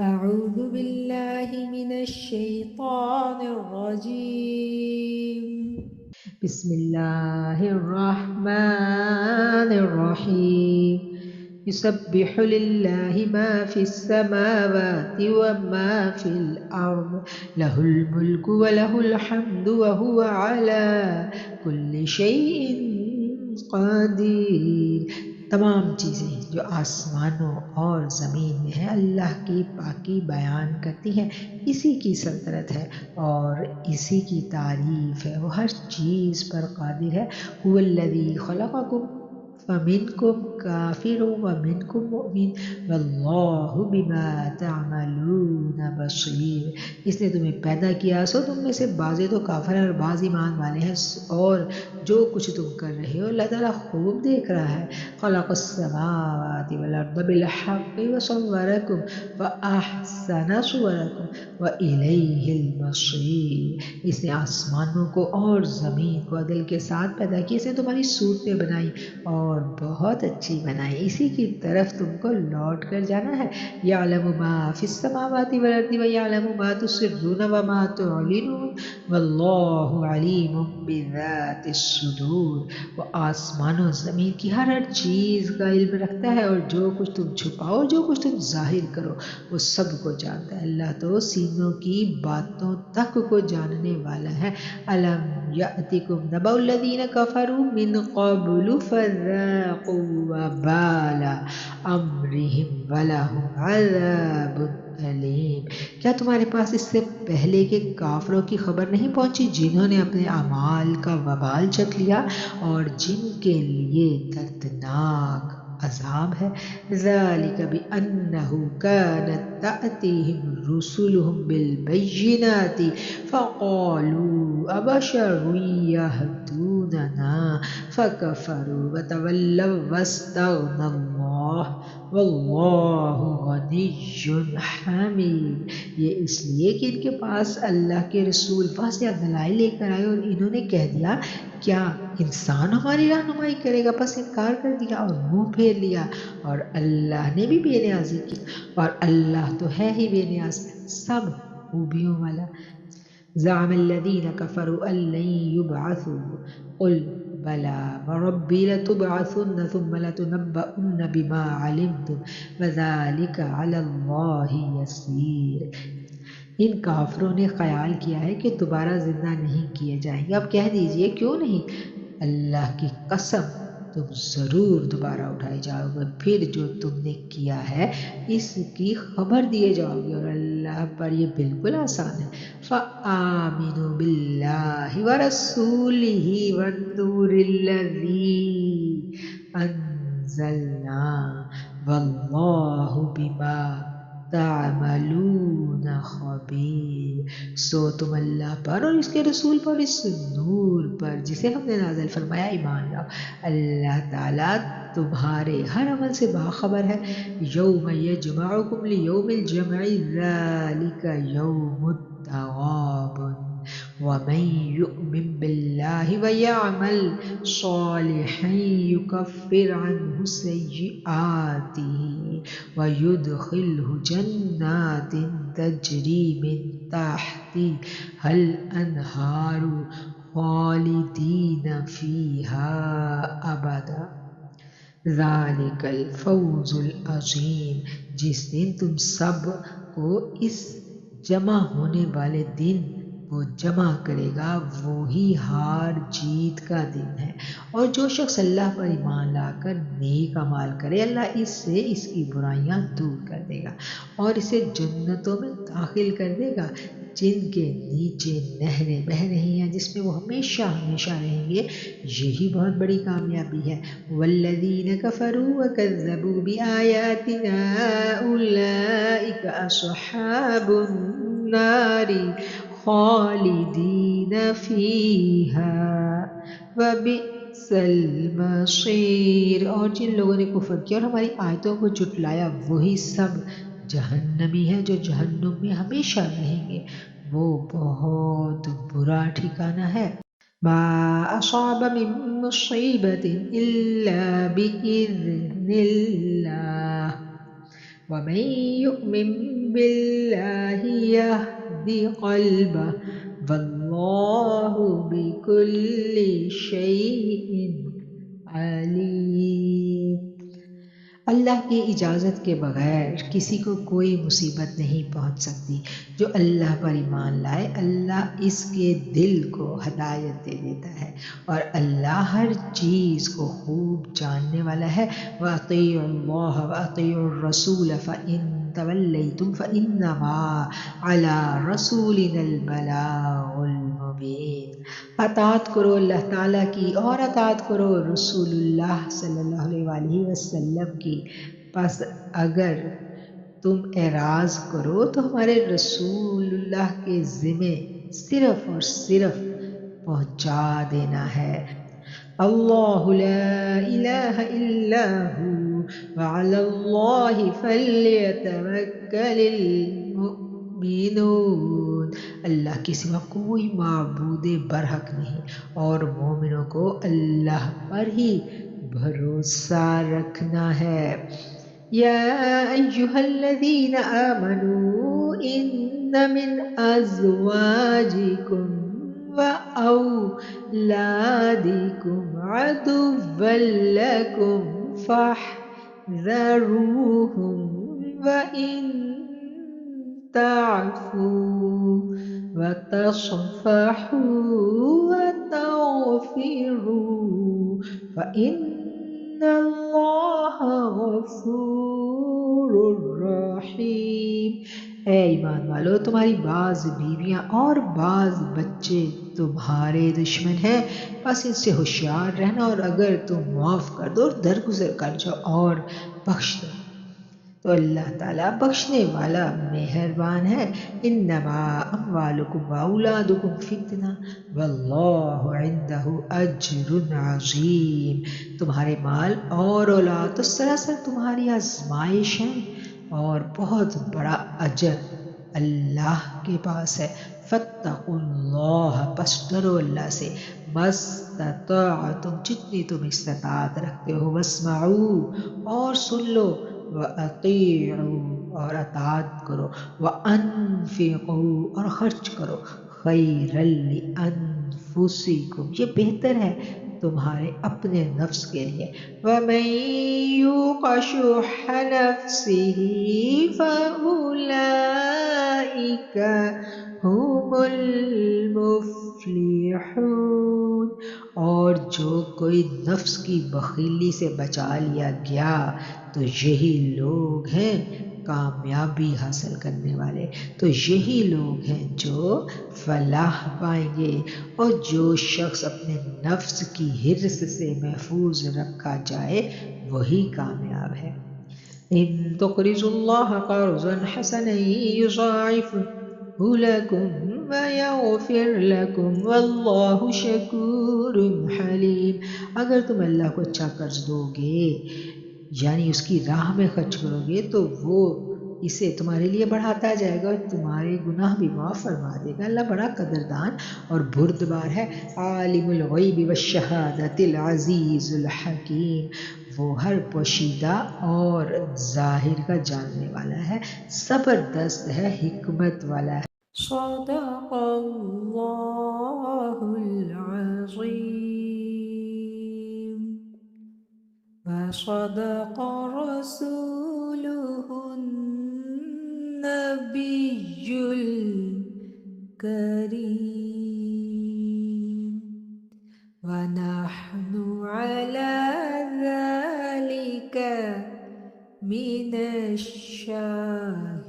أعوذ بالله من الشيطان الرجيم. بسم الله الرحمن الرحيم. يسبح لله ما في السماوات وما في الأرض، له الملك وله الحمد وهو على كل شيء قدير۔ تمام چیزیں جو آسمانوں اور زمین میں ہیں اللہ کی پاکی بیان کرتی ہیں، اسی کی سلطنت ہے اور اسی کی تعریف ہے، وہ ہر چیز پر قادر ہے۔ هو الذی خلقکم فمنکم کافر ومنکم مؤمن واللہ بما تعملون بصیر۔ اس نے تمہیں پیدا کیا سو تم میں سے بعضے تو کافر ہیں اور بعض ایمان والے ہیں، اور جو کچھ تم کر رہے ہو اللہ تعالیٰ خوب دیکھ رہا ہے۔ خلق السماوات والارض بالحق وصورکم فاحسن صورکم والیہ المصیر۔ اس نے آسمانوں کو اور زمین کو عدل کے ساتھ پیدا کیا، اس نے تمہاری صورتیں بنائی اور بہت اچھی بنائی، اسی کی طرف تم کو لوٹ کر جانا ہے۔ یعلم ما فی السماوات والارض ویعلم ما تسرون وما تعلنون واللہ علیم بذات الصدور۔ وہ آسمان و زمین کی ہر چیز کا علم رکھتا ہے اور جو کچھ تم چھپاؤ جو کچھ تم ظاہر کرو وہ سب کو جانتا ہے۔ اللہ تو سینوں کی باتوں تک کو جاننے والا ہے۔ الم یأتکم نبأ الذین کفروا من قبل فذاقوا وبال امرہم ولہم عذاب علیم۔ کیا تمہارے پاس اس سے پہلے کے کافروں کی خبر نہیں پہنچی جنہوں نے اپنے اعمال کا وبال چکھ لیا اور جن کے لیے دردناک عذاب ہے؟ ذالک بأنہ کانت تأتیہم رسلہم بالبینات فقالوا ابشر یہدوننا فکفروا وتولوا واستغنى اللہ واللہ غنی حمید۔ یہ اس لیے کہ ان کے پاس اللہ کے رسول واضح دلائل لے کر آئے اور انہوں نے کہہ دیا کیا انسان ہماری رہنمائی کرے گا، پس انکار کر دیا اور منہ پھیر لیا، اور اللہ نے بھی بے نیازی کی اور اللہ تو ہے ہی بے نیاز سب خوبیوں والا۔ زعم الذين كفروا أن لن يبعثوا قل بلى وربي لتبعثن ثم لتنبؤن بما علمتم وذلك على الله يسير۔ ان کافروں نے خیال کیا ہے کہ دوبارہ زندہ نہیں کیے جائیں گے، اب کہہ دیجئے کیوں نہیں، اللہ کی قسم تم ضرور دوبارہ اٹھائے جاؤ گے، پھر جو تم نے کیا ہے اس کی خبر دیے جاؤ گے، اور اللہ پر یہ بالکل آسان ہے۔ فآمنوا باللہ ورسولہ والنور الذی انزلنا واللہ بما تعملون خبیر۔ سو تم اللہ پر اور اس کے رسول پر، اس نور پر جسے ہم نے نازل فرمایا ایمان لاؤ، اللہ تعالیٰ تمہارے ہر عمل سے باخبر ہے۔ یوم یجمعکم لیوم الجمع ذالک یوم التغابن ومن یؤمن باللہ ویعمل صالحا یکفر عنہ سیئاتہ وَيُدْخِلْهُ جَنَّاتٍ تَجْرِي مِن تَحْتِهَا الْأَنْهَارُ خَالِدِينَ فِيهَا أَبَدًا ذَلِكَ الْفَوْزُ الْعَظِيمُ۔ جس دن تم سب کو اس جمع ہونے والے دن وہ جمع کرے گا وہی ہار جیت کا دن ہے، اور جو شخص اللہ پر ایمان لا کر نیک اعمال کرے اللہ اس سے اس کی برائیاں دور کر دے گا اور اسے جنتوں میں داخل کر دے گا جن کے نیچے نہریں بہہ رہی ہیں، جس میں وہ ہمیشہ ہمیشہ رہیں گے، یہی بہت بڑی کامیابی ہے۔ والذین کفروا وکذبوا بآیاتنا اولئک اصحاب النار خالدین فیہا وبئس المصیر۔ اور جن لوگوں نے کفر کیا اور ہماری آیتوں کو جھٹلایا وہی سب جہنمی ہیں جو جہنم میں ہمیشہ رہیں گے، وہ بہت برا ٹھکانہ ہے۔ ما اصاب من مصیبت الا بإذن اللہ ومن یؤمن بالله يهدي قلبه والله بكل شيء عليم. اللہ کی اجازت کے بغیر کسی کو کوئی مصیبت نہیں پہنچ سکتی. جو اللہ پر ایمان لائے اللہ اس کے دل کو ہدایت دے دیتا ہے اور اللہ ہر چیز کو خوب جاننے والا ہے. وَأَطِيعُوا اللَّهَ وَأَطِيعُوا الرَّسُولَ فَإِن تَوَلَّيْتُمْ فَإِنَّمَا عَلَى رَسُولِنَا الْبَلَاغُ الْمُبِينُ. اطاعت کرو اللہ تعالیٰ کی اور اطاعت کرو رسول اللہ صلی اللہ علیہ وآلہ وسلم کی. پس اگر تم اعراض کرو تو ہمارے رسول اللہ کے ذمے صرف اور صرف پہنچا دینا ہے. اللہ لا الہ الا ہو وعلی اللہ فلیتوکل المؤمنون. اللہ کے سوا کوئی معبود برحق نہیں اور مومنوں کو اللہ پر ہی بھروسہ رکھنا ہے. یا ایہا الذین آمنوا ان من ازواجکم وأولادكم عدوا لكم فاحذروهم وإن تعفوا وتصفحوا وتغفروا فإن الله غفور رحیم. اے ایمان والو تمہاری بعض بیویاں اور بعض بچے تمہارے دشمن ہیں بس ان سے ہوشیار رہنا اور اگر تم معاف کر دو اور درگزر کر جاؤ اور بخش دو تو اللہ تعالیٰ بخشنے والا مہربان ہے. انما اموالکم واولادکم فتنہ واللہ عندہ اجر عظیم. تمہارے مال اور اولاد تو سراسر تمہاری آزمائش ہیں اور بہت بڑا اجر اللہ کے پاس ہے. فاتقوا اللہ پس ڈرو اللہ سے. مستطاعتم جتنی تم استطاعت رکھتے ہو. واسمعوا اور سن لو. وَأَطِيعُوا اور اطاعت کرو. وَأَنفِقُوا اور خرچ کرو. خَيْرًا لِأَنفُسِكُمْ یہ بہتر ہے تمہارے اپنے نفس کے لیے. وَمَن يُوقَ شُحَّ نَفْسِهِ فَأُولَئِكَ هُمُ الْمُفْلِحُونَ. اور جو کوئی نفس کی بخیلی سے بچا لیا گیا تو یہی لوگ ہیں کامیابی حاصل کرنے والے. تو یہی لوگ ہیں جو فلاح پائیں گے. اور جو شخص اپنے نفس کی حرص سے محفوظ رکھا جائے وہی کامیاب ہے. ان تقرضوا اللہ قرضا حسنا یضاعفه لكم ويغفر لكم واللہ شکور حلیم. اگر تم اللہ کو اچھا قرض دو گے یعنی اس کی راہ میں خرچ کرو گے تو وہ اسے تمہارے لیے بڑھاتا جائے گا اور تمہارے گناہ بھی معاف فرما دے گا. اللہ بڑا قدردان اور بردبار ہے. عالم الغیب والشہادۃ العزیز الحکیم. وہ ہر پوشیدہ اور ظاہر کا جاننے والا ہے زبردست ہے حکمت والا ہے. صدق اللہ العظیم وصدق رسوله النبي الكريم ونحن على ذلك من الشاهدين